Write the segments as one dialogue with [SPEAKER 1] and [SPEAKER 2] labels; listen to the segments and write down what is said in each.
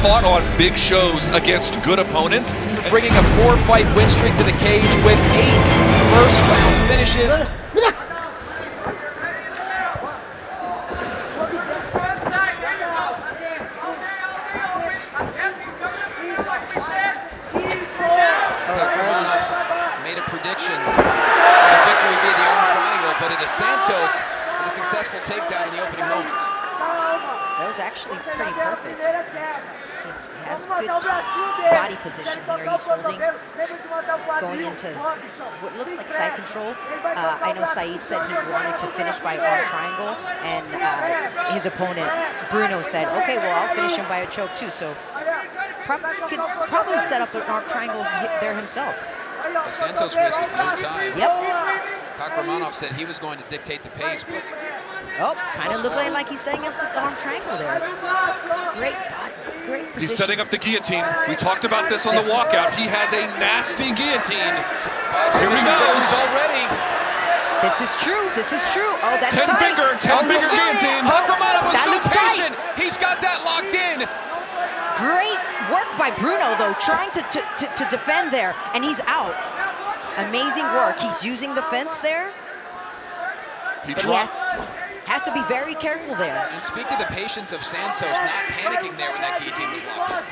[SPEAKER 1] fought on big shows against good opponents.
[SPEAKER 2] Bringing a 4-fight win streak to the cage with 8 first-round finishes. Kakhramonov made a prediction of the victory via the arm triangle, but it is Santos with a successful takedown in the opening moments.
[SPEAKER 3] That was actually pretty perfect. He has good body position here. He's holding, going into what looks like side control. I know Said said he wanted to finish by arm triangle, and his opponent, Bruno, said, okay, well, I'll finish him by a choke too. So could probably set up the arm triangle there himself.
[SPEAKER 2] But Santos wasted no time.
[SPEAKER 3] Yep.
[SPEAKER 2] Kakhramonov said he was going to dictate the pace, but
[SPEAKER 3] oh, kind of looked like he's setting up the arm triangle there. Great body, great position.
[SPEAKER 1] He's setting up the guillotine. We talked about this on the walkout. He has a nasty guillotine.
[SPEAKER 2] 5 submission victories already.
[SPEAKER 3] This is true. This is true. Oh, that's
[SPEAKER 1] 10
[SPEAKER 3] tight.
[SPEAKER 1] finger guillotine.
[SPEAKER 2] Kakhramonov was
[SPEAKER 3] That
[SPEAKER 2] so
[SPEAKER 3] looks tight.
[SPEAKER 2] patient. He's got that locked in.
[SPEAKER 3] Great work by Bruno, though, trying to defend there, and he's out. Amazing work. He's using the fence there.
[SPEAKER 1] He
[SPEAKER 3] has to be very careful there.
[SPEAKER 2] And speak to the patience of Santos, not panicking there when that guillotine was locked in.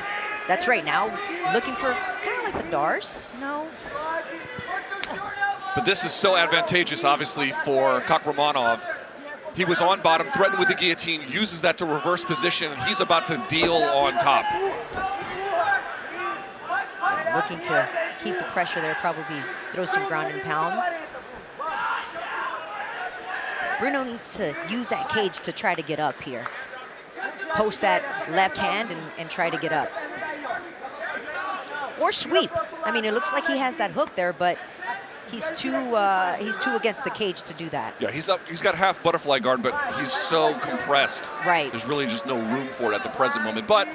[SPEAKER 3] That's right. Now looking for kind of like the Dars. No.
[SPEAKER 1] But this is so advantageous, obviously, for Kakhramonov. He was on bottom, threatened with the guillotine, uses that to reverse position, and he's about to deal on top.
[SPEAKER 3] Looking to keep the pressure there, probably throw some ground and pound. Bruno needs to use that cage to try to get up here. Post that left hand and try to get up. Or sweep. I mean, it looks like he has that hook there, but he's too against the cage to do that.
[SPEAKER 1] Yeah, he's up. He's got half butterfly guard, but he's so compressed.
[SPEAKER 3] Right.
[SPEAKER 1] There's really just no room for it at the present moment. But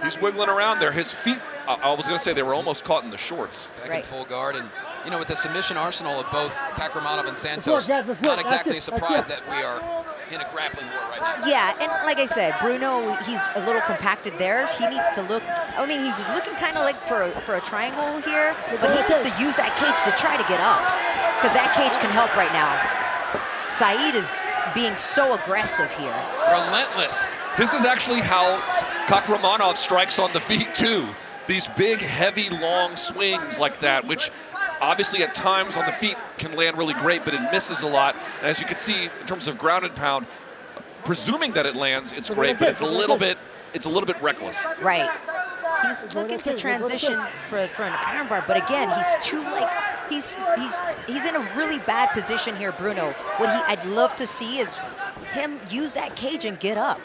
[SPEAKER 1] he's wiggling around there. His feet, I was going to say they were almost caught in the shorts.
[SPEAKER 2] Back in full guard, and you know, with the submission arsenal of both Kakhramonov and Santos, not exactly a surprise that we are in a grappling war right now.
[SPEAKER 3] Yeah, and like I said, Bruno, he's a little compacted there. He needs to look, I mean, he was looking kind of like for a triangle here, but he needs to use that cage to try to get up, because that cage can help right now. Said is being so aggressive here.
[SPEAKER 2] Relentless.
[SPEAKER 1] This is actually how Kakhramonov strikes on the feet, too. These big, heavy, long swings like that, which obviously at times on the feet can land really great, but it misses a lot. And as you can see, in terms of ground and pound, presuming that it lands, it's great, but it's a little bit reckless.
[SPEAKER 3] Right. He's looking to transition for an armbar, but again, he's too he's in a really bad position here, Bruno. What I'd love to see is him use that cage and get up.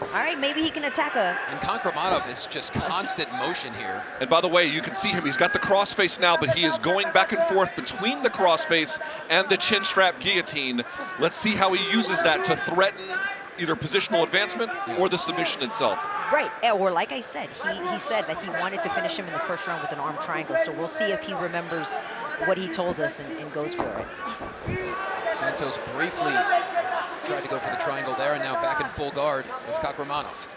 [SPEAKER 3] All right, maybe he can attack
[SPEAKER 2] And Kakhramonov is just constant motion here.
[SPEAKER 1] And by the way, you can see him, he's got the crossface now, but he is going back and forth between the crossface and the chin strap guillotine. Let's see how he uses that to threaten either positional advancement or the submission itself.
[SPEAKER 3] Right, or like I said, he said that he wanted to finish him in the first round with an arm triangle, so we'll see if he remembers what he told us and goes for it.
[SPEAKER 2] Santos briefly tried to go for the triangle there, and now back in full guard is Kakhramonov.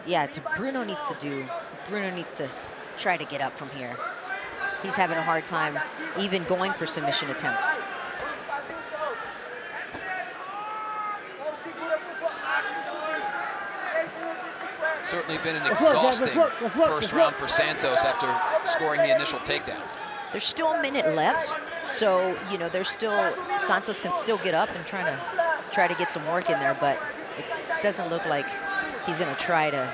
[SPEAKER 3] Yeah, Bruno needs to try to get up from here. He's having a hard time even going for submission attempts.
[SPEAKER 2] Certainly been an exhausting first round for Santos after scoring the initial takedown.
[SPEAKER 3] There's still a minute left, so you know Santos can still get up and try to get some work in there, but it doesn't look like he's going to try to.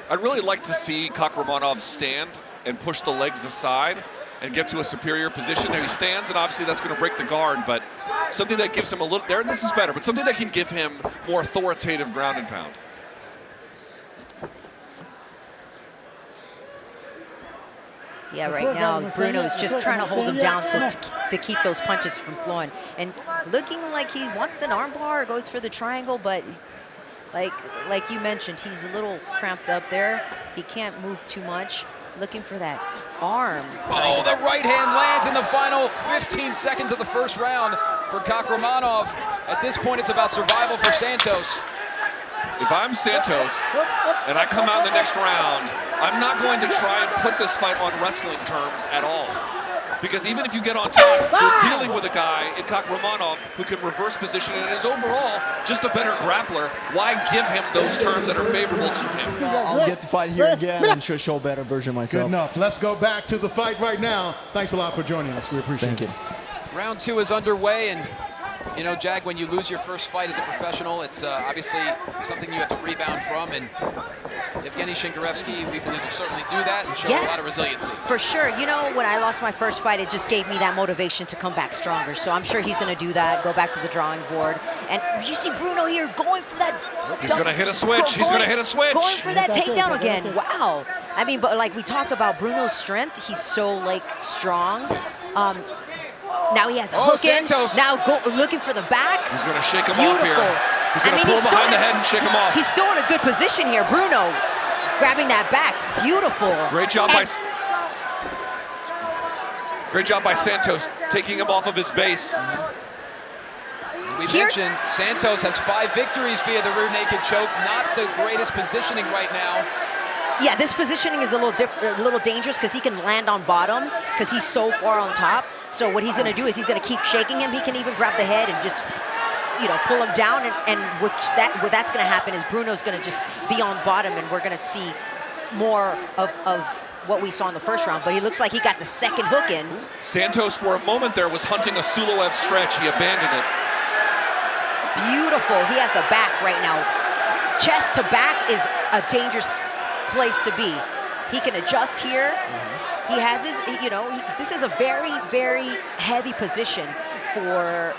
[SPEAKER 1] I'd really like to see Kakhramonov stand and push the legs aside and get to a superior position. Now he stands, and obviously that's going to break the guard, but something that gives him a little, there, and this is better, but something that can give him more authoritative ground and pound.
[SPEAKER 3] Yeah, right now Bruno's just trying to hold him down so to keep those punches from flowing. And looking like he wants an armbar, goes for the triangle, but like you mentioned, he's a little cramped up there. He can't move too much. Looking for that arm.
[SPEAKER 2] Oh, the right hand lands in the final 15 seconds of the first round for Kakhramonov. At this point, it's about survival for Santos.
[SPEAKER 1] if I'm Santos and I come out in the next round, I'm not going to try and put this fight on wrestling terms at all. Because even if you get on top, you're dealing with a guy in Kakhramonov who can reverse position and is overall just a better grappler. Why give him those terms that are favorable to him?
[SPEAKER 4] I'll get the fight here again and show a better version of myself.
[SPEAKER 5] Good enough. Let's go back to the fight right now. Thanks a lot for joining us. We appreciate it.
[SPEAKER 4] Thank you.
[SPEAKER 2] Round 2 is underway, and you know, Jag, when you lose your first fight as a professional, it's obviously something you have to rebound from, and Evgeny Shingarevsky, we believe, will certainly do that and show a lot of resiliency.
[SPEAKER 3] For sure. You know, when I lost my first fight, it just gave me that motivation to come back stronger. So I'm sure he's going to do that, go back to the drawing board. And you see Bruno here going for that.
[SPEAKER 1] He's going to hit a switch. He's going to hit a switch.
[SPEAKER 3] Going for that takedown again. Wow. I mean, but like we talked about Bruno's strength, he's so like strong. Now he has a hook
[SPEAKER 2] Santos.
[SPEAKER 3] in. Now looking for the back.
[SPEAKER 1] He's going to shake him off here. He's going to pull behind the head and shake him off.
[SPEAKER 3] He's still in a good position here. Bruno grabbing that back. Beautiful.
[SPEAKER 1] Great job by Santos taking him off of his base.
[SPEAKER 2] We mentioned Santos has 5 victories via the rear naked choke. Not the greatest positioning right now.
[SPEAKER 3] Yeah, this positioning is a little dangerous because he can land on bottom because he's so far on top. So what he's going to do is he's going to keep shaking him. He can even grab the head and just, you know, pull him down. And what that's going to happen is Bruno's going to just be on bottom, and we're going to see more of what we saw in the first round. But he looks like he got the second hook in.
[SPEAKER 1] Santos, for a moment there, was hunting a Suloev stretch. He abandoned it.
[SPEAKER 3] Beautiful. He has the back right now. Chest to back is a dangerous place to be. He can adjust here. He has his, you know, this is a very, very heavy position for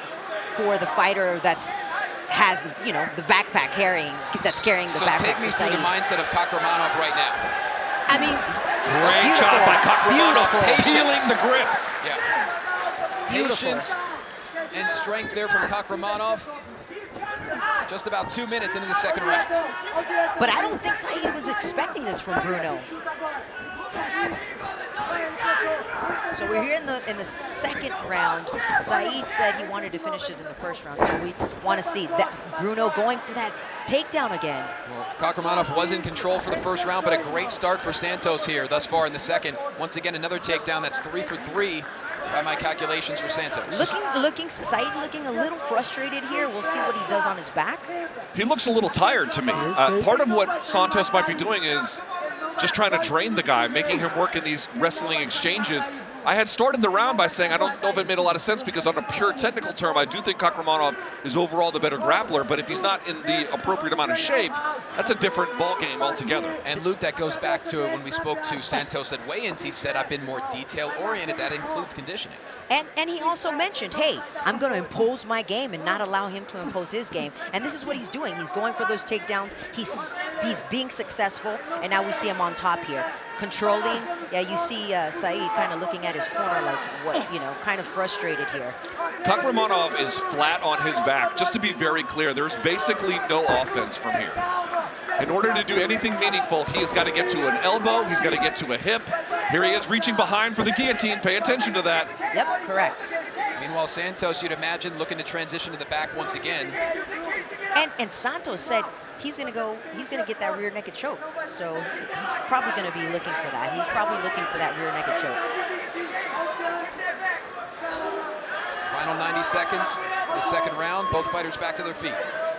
[SPEAKER 3] the fighter has the, you know, the backpack carrying the backpack.
[SPEAKER 2] So take me through the mindset of Kakhramonov right now.
[SPEAKER 3] I mean,
[SPEAKER 1] great job by Kakhramonov, peeling the grips.
[SPEAKER 2] Yeah. Patience and strength there from Kakhramonov. Just about 2 minutes into the second round.
[SPEAKER 3] But I don't think Said was expecting this from Bruno. So we're here in the second round. Said said he wanted to finish it in the first round, so we want to see that Bruno going for that takedown again.
[SPEAKER 2] Well, Kakhramonov was in control for the first round, but a great start for Santos here thus far in the second. Once again, another takedown. That's 3 for 3 by my calculations for Santos.
[SPEAKER 3] Said looking a little frustrated here. We'll see what he does on his back.
[SPEAKER 1] He looks a little tired to me. Part of what Santos might be doing is just trying to drain the guy, making him work in these wrestling exchanges. I had started the round by saying I don't know if it made a lot of sense because on a pure technical term, I do think Kakhramonov is overall the better grappler, but if he's not in the appropriate amount of shape, that's a different ballgame altogether.
[SPEAKER 2] And Luke, that goes back to when we spoke to Santos at weigh-ins. He said, I've been more detail-oriented. That includes conditioning.
[SPEAKER 3] And he also mentioned, hey, I'm going to impose my game and not allow him to impose his game. And this is what he's doing. He's going for those takedowns. He's being successful, and now we see him on top here. Controlling. Yeah, you see Said kind of looking at his corner like, what, you know, kind of frustrated here.
[SPEAKER 1] Kakhramonov is flat on his back. Just to be very clear, there's basically no offense from here. In order to do anything meaningful, he has got to get to an elbow, he's got to get to a hip. Here he is reaching behind for the guillotine. Pay attention to that.
[SPEAKER 3] Yep, correct.
[SPEAKER 2] Meanwhile, Santos, you'd imagine, looking to transition to the back once again.
[SPEAKER 3] And Santos said he's gonna get that rear naked choke. So he's probably gonna be looking for that. He's probably looking for that rear naked choke.
[SPEAKER 2] Final 90 seconds, the second round, both fighters back to their feet.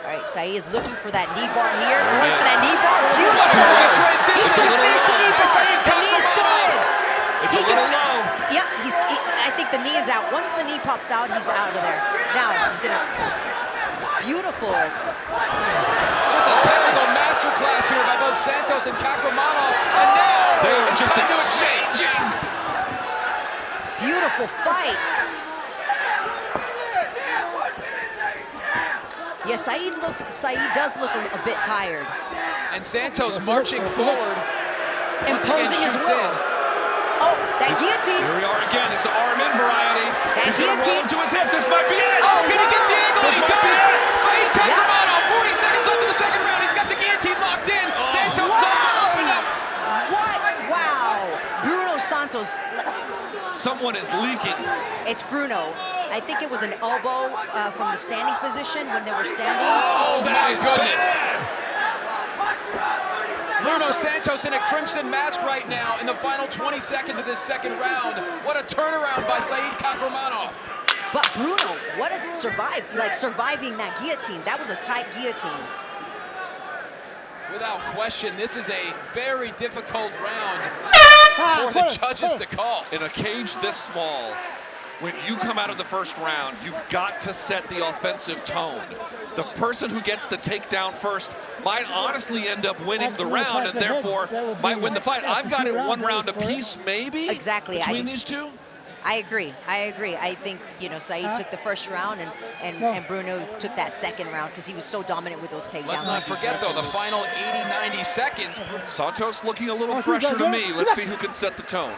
[SPEAKER 3] All right, Said is looking for that knee bar here. Going for that knee bar. Beautiful.
[SPEAKER 2] Transition.
[SPEAKER 3] He's gonna finish the knee bar. The knee is still in.
[SPEAKER 1] It's a little low.
[SPEAKER 3] Yeah, I think the knee is out. Once the knee pops out, he's out of there. Now he's gonna. Beautiful.
[SPEAKER 2] Just a technical masterclass here by both Santos and Kakhramonov. And now it's time to exchange.
[SPEAKER 3] Beautiful fight. Yeah, Said does look a bit tired.
[SPEAKER 2] And Santos marching forward. Once again shoots in.
[SPEAKER 3] Oh, that guillotine.
[SPEAKER 1] Here we are again. It's the arm in variety. He's going to roll him to his hip. This might be it.
[SPEAKER 2] Oh, can he get the angle? And he does. Said Kakhramonov, 40 seconds left in the second round. He's got the guillotine locked in. Santos also opened up.
[SPEAKER 3] What? Wow. Bruno Santos.
[SPEAKER 1] Someone is leaking.
[SPEAKER 3] It's Bruno. I think it was an elbow from the standing position when they were standing.
[SPEAKER 2] Oh, my goodness. Bruno Santos in a crimson mask right now in the final 20 seconds of this second round. What a turnaround by Saidyokub Kakhramonov.
[SPEAKER 3] But Bruno, what a surviving that guillotine. That was a tight guillotine.
[SPEAKER 2] Without question, this is a very difficult round for the judges to call.
[SPEAKER 1] In a cage this small, when you come out of the first round, you've got to set the offensive tone. The person who gets the takedown first might honestly end up winning the round and therefore might win the fight. I've got it 1 round apiece, maybe,
[SPEAKER 3] Exactly.
[SPEAKER 1] between these two.
[SPEAKER 3] I agree. I think, Said took the first round and Bruno took that second round because he was so dominant with those takedowns.
[SPEAKER 2] Let's not forget, though, the final 80, 90 seconds.
[SPEAKER 1] Santos looking a little fresher to me. Let's see who can set the tone.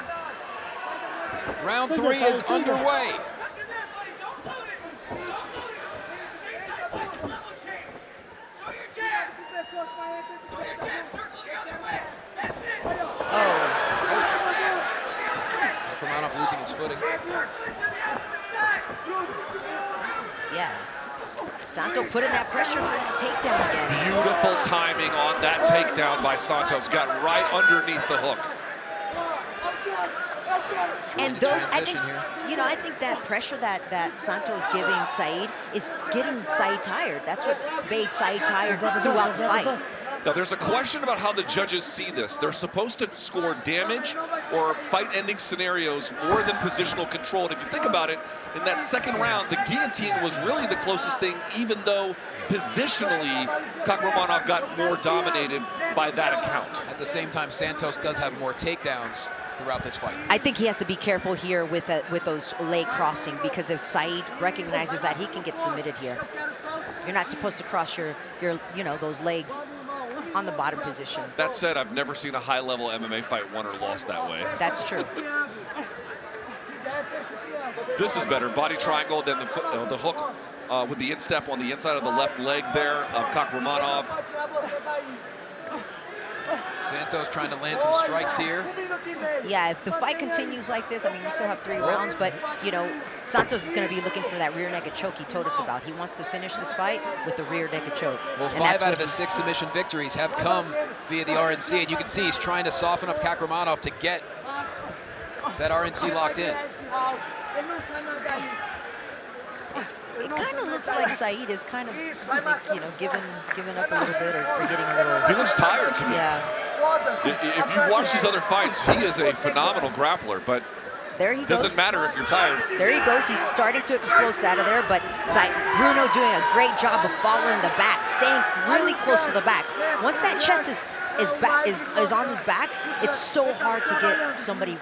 [SPEAKER 2] Round 3 is underway. Kakhramonov losing his footing.
[SPEAKER 3] Yes. Santos putting that pressure for that takedown again.
[SPEAKER 1] Beautiful timing on that takedown by Santos. Got right underneath the hook.
[SPEAKER 3] And those, I think that pressure that Santos giving Said is getting Said tired. That's what made Said tired throughout the fight.
[SPEAKER 1] Now, there's a question about how the judges see this. They're supposed to score damage or fight-ending scenarios more than positional control. And if you think about it, in that second round, the guillotine was really the closest thing, even though positionally, Kakhramonov got more dominated by that account.
[SPEAKER 2] At the same time, Santos does have more takedowns throughout this fight.
[SPEAKER 3] I think he has to be careful here with those leg crossing, because if Said recognizes that, he can get submitted here. You're not supposed to cross your those legs on the bottom position.
[SPEAKER 1] That said, I've never seen a high-level MMA fight won or lost that way.
[SPEAKER 3] That's true.
[SPEAKER 1] This is better. Body triangle, then the hook with the instep on the inside of the left leg there of Kakhramonov.
[SPEAKER 2] Santos trying to land some strikes here.
[SPEAKER 3] Yeah, if the fight continues like this, I mean, we still have 3 rounds, but, Santos is going to be looking for that rear naked choke he told us about. He wants to finish this fight with the rear naked choke.
[SPEAKER 2] Well, 5 out of his 6 submission victories have come via the RNC, and you can see he's trying to soften up Kakhramonov to get that RNC locked in.
[SPEAKER 3] It kind of looks like Said is kind of, giving up a little bit or getting a little...
[SPEAKER 1] He looks tired to me.
[SPEAKER 3] Yeah.
[SPEAKER 1] If you watch his other fights, he is a phenomenal grappler, but
[SPEAKER 3] there he goes.
[SPEAKER 1] Doesn't matter if you're tired.
[SPEAKER 3] There he goes. He's starting to explode out of there, but Bruno doing a great job of following the back, staying really close to the back. Once that chest is on his back, it's so hard to get somebody.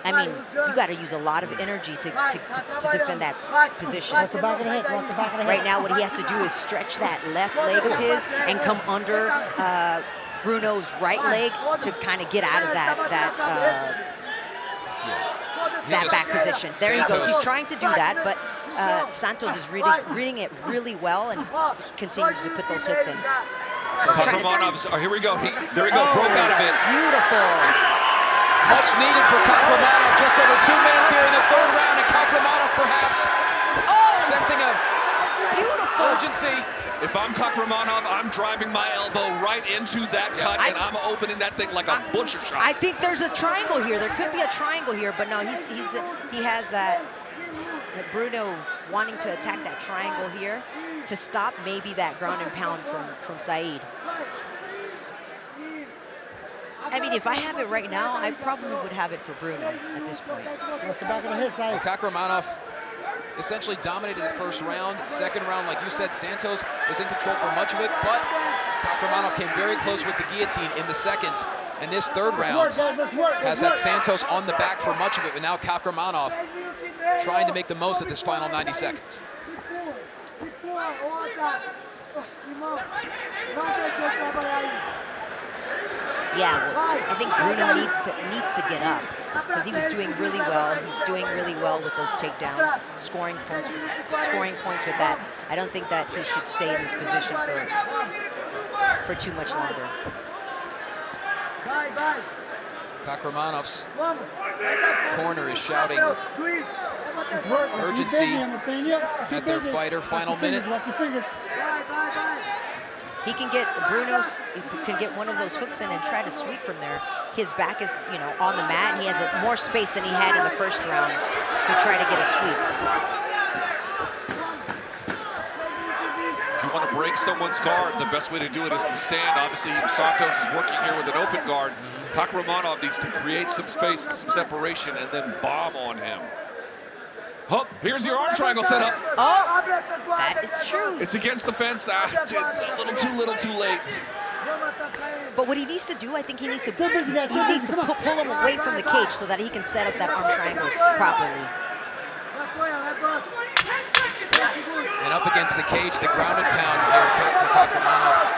[SPEAKER 3] I mean, you got to use a lot of energy to defend that position. Right now, what he has to do is stretch that left leg of his and come under Bruno's right leg to kind of get out of that back position. There he goes. He's trying to do that, but Santos is reading it really well, and he continues to put those hooks in.
[SPEAKER 1] So Kakhramonov, here we go. There we go. Broke out of it.
[SPEAKER 3] Beautiful.
[SPEAKER 2] Much needed for Kakhramonov. Just over 2 minutes here in the third round, and Kakhramonov perhaps sensing a beautiful urgency.
[SPEAKER 1] If I'm Kakhramonov, I'm driving my elbow right into that cut, and I'm opening that thing like a butcher shop.
[SPEAKER 3] I think there's a triangle here. There could be a triangle here, but no, he has that Bruno wanting to attack that triangle here to stop maybe that ground and pound from Said. I mean, if I have it right now, I probably would have it for Bruno at this point.
[SPEAKER 2] Well, Kakhramonov essentially dominated the first round. Second round, like you said, Santos was in control for much of it, but Kakhramonov came very close with the guillotine in the second. And this third round has had Santos on the back for much of it, but now Kakhramonov trying to make the most of this final 90 seconds.
[SPEAKER 3] Yeah, well, I think Bruno needs to get up because he was doing really well. He's doing really well with those takedowns, scoring points with that. I don't think that he should stay in this position for too much longer.
[SPEAKER 2] Kakhramonov's corner is shouting urgency at their fighter. Final minute.
[SPEAKER 3] he can get one of those hooks in and try to sweep from there. His back is, on the mat, and he has more space than he had in the first round to try to get a sweep.
[SPEAKER 1] If you want to break someone's guard, the best way to do it is to stand. Obviously, Santos is working here with an open guard. Kakhramonov needs to create some space and some separation and then bomb on him. Oh, here's your arm triangle set up.
[SPEAKER 3] Oh, that is true.
[SPEAKER 1] It's against the fence. Just a little too late.
[SPEAKER 3] But what he needs to do, I think he needs to pull him away from the cage so that he can set up that arm triangle properly.
[SPEAKER 2] And up against the cage, the ground and pound here for Kakhramonov,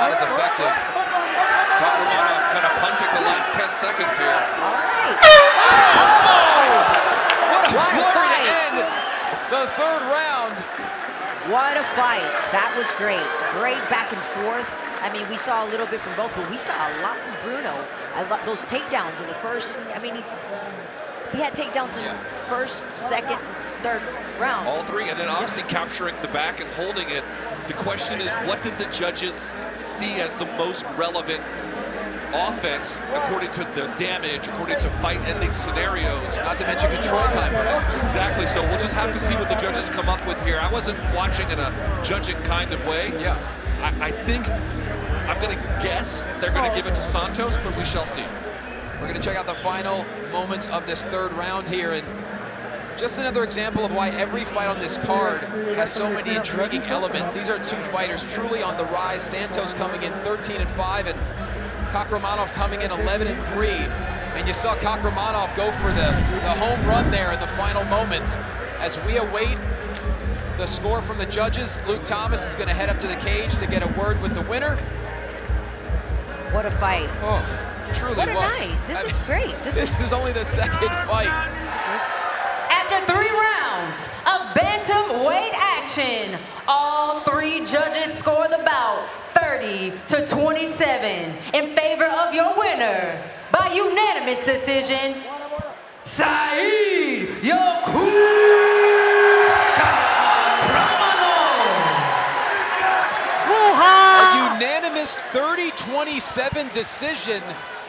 [SPEAKER 2] not as effective.
[SPEAKER 1] Kakhramonov kind of punching the last 10 seconds here.
[SPEAKER 3] All right.
[SPEAKER 2] What a flurry to end the third round.
[SPEAKER 3] What a fight. That was great. Great back and forth. I mean, we saw a little bit from both, but we saw a lot from Bruno. I love those takedowns in the first. I mean, he had takedowns in the first, second, third round.
[SPEAKER 1] All three, and then obviously capturing the back and holding it. The question is, what did the judges see as the most relevant offense according to the damage, according to fight-ending scenarios?
[SPEAKER 2] Not to mention control time, perhaps.
[SPEAKER 1] Exactly, so we'll just have to see what the judges come up with here. I wasn't watching in a judging kind of way.
[SPEAKER 2] Yeah.
[SPEAKER 1] I think, I'm going to guess they're going to give it to Santos, but we shall see.
[SPEAKER 2] We're going to check out the final moments of this third round here, and just another example of why every fight on this card has so many intriguing elements. These are two fighters truly on the rise. Santos coming in 13-5, and Kakhramonov coming in 11-3. And you saw Kakhramonov go for the home run there in the final moments. As we await the score from the judges, Luke Thomas is going to head up to the cage to get a word with the winner.
[SPEAKER 3] What a fight.
[SPEAKER 2] Oh, truly
[SPEAKER 3] What a
[SPEAKER 2] was.
[SPEAKER 3] night. This is great.
[SPEAKER 2] This is only the second fight.
[SPEAKER 6] After 3 rounds of bantamweight action, all 3 judges score the bout 30-27 in favor of your winner by unanimous decision, Saidyokub Kakhramonov.
[SPEAKER 2] A unanimous 30-27 decision